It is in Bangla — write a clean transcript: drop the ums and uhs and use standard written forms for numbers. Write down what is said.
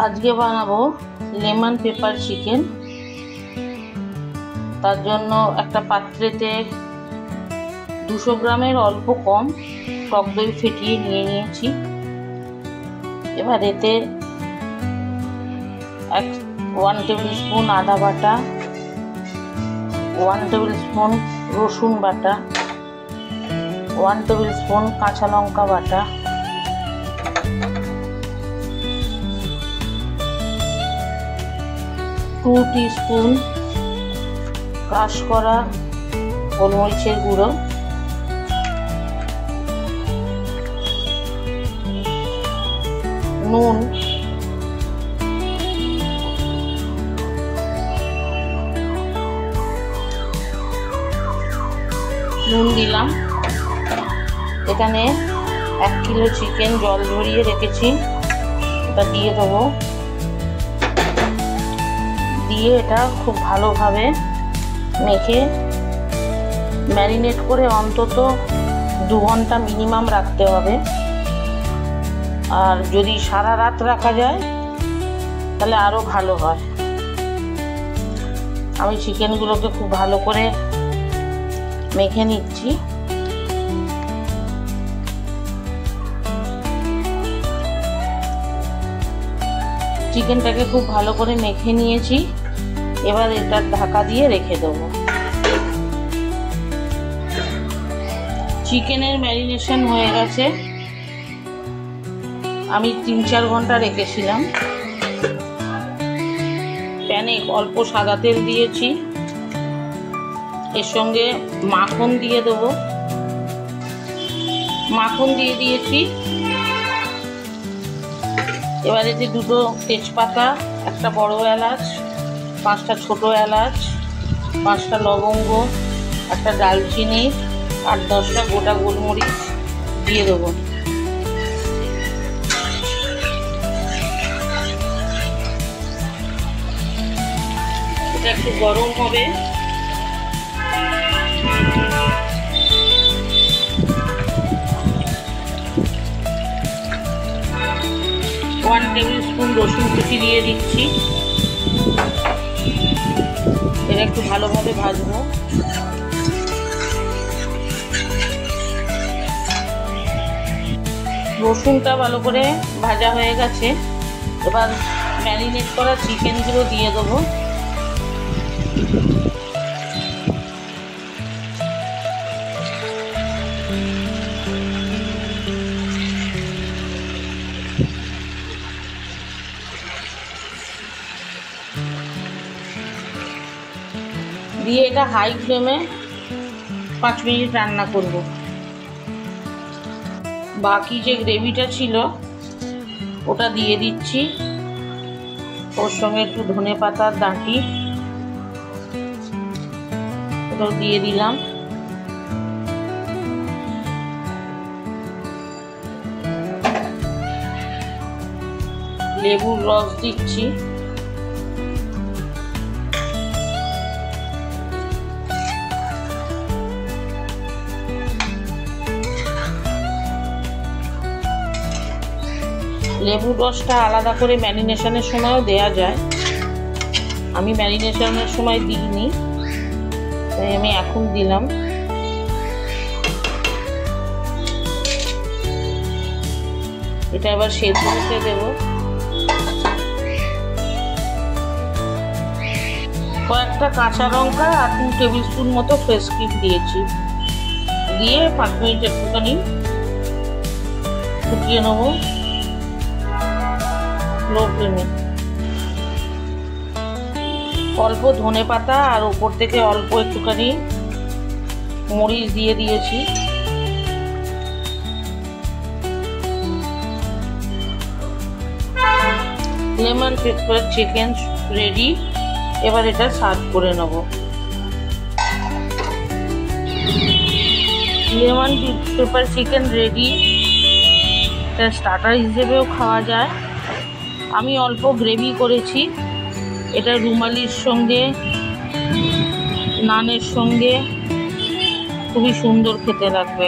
আজকে বানাবো লেমন পেপার চিকেন। তার জন্য একটা পাত্রেতে 200 গ্রামের অল্প কম টক দই ফেটিয়ে নিয়েছি। এবার এতে 1 টেবিল স্পুন আদা বাটা, 1 টেবিল স্পুন রসুন বাটা, 1 টেবিল স্পুন কাঁচা লঙ্কা বাটা, 2 টিস্পুন ক্রাশ করা গোলমরিচের গুঁড়ো, নুন, দিলাম। এখানে 1 কিলো চিকেন জল ঝরিয়ে রেখেছি, এটা দিয়ে দেবো। দিয়ে এটা খুব ভালোভাবে মেখে ম্যারিনেট করে অন্তত 2 ঘন্টা মিনিমাম রাখতে হবে। আর যদি সারা রাত রাখা যায় তাহলে আরও ভালো হয়। আমি চিকেনগুলোকে খুব ভালো করে মেখে নিচ্ছি। চিকেনটাকে খুব ভালো করে মেখে নিয়েছি। এবার এটা ঢাকা দিয়ে রেখে দেবো। চিকেনের ম্যারিনেশন হয়ে গেছে, আমি 3-4 ঘন্টা রেখেছিলাম। প্যানে অল্প সাদা তেল দিয়েছি, এর সঙ্গে মাখন দিয়ে দেবো। মাখন দিয়ে দিয়েছি। এবার এতে 2টো তেজপাতা, একটা বড় এলাচ, 5টা ছোট এলাচ, 5টা লবঙ্গ, একটা দারচিনি আর 10টা গোটা গোলমরিচ দিয়ে দেবো। এটা একটু গরম হবে। ওয়ান টেবিল স্পুন রসুন কুচি দিয়ে দিচ্ছি। এটা একটু ভালোভাবে ভাজবো। রসুনটা ভালো করে ভাজা হয়ে গেছে। এবার ম্যারিনেট করা চিকেনগুলো দিয়ে দেবো। দিয়ে এটা হাই ফ্লেমে 5 মিনিট রান্না করব। বাকি যে গ্রেভিটা ছিল ওটা দিয়ে দিচ্ছি। ওর সঙ্গে একটু ধনেপাতার ডাঁটি ওটাও দিয়ে দিলাম। লেবুর রস দিচ্ছি। লেবুর রসটা আলাদা করে ম্যারিনেশনের সময়ও দেয়া যায়। আমি ম্যারিনেশনের সময় দিইনি, তাই আমি এখন দিলাম। এটা এবার সেদ্ধ হতে দেব। কয়েকটা কাঁচা লঙ্কা আর 2 টেবিল স্পুন মতো ফ্রেশ ক্রিম দিয়েছি। দিয়ে 5 মিনিট একটুখানি ফুটিয়ে নেবো লো ফ্লেমে। অল্প ধনেপাতা আর উপর থেকে অল্প একটুখানি মরিচ দিয়ে দিয়েছি। Lemon pepper chicken ready. এবার এটা সার্ভ করে নেব। Lemon pepper chicken ready. এটা স্টার্টার হিসেবেও খাওয়া যায়। আমি অল্প গ্রেভি করেছি। এটা রুমালির সঙ্গে, নানের সঙ্গে খুবই সুন্দর খেতে লাগবে।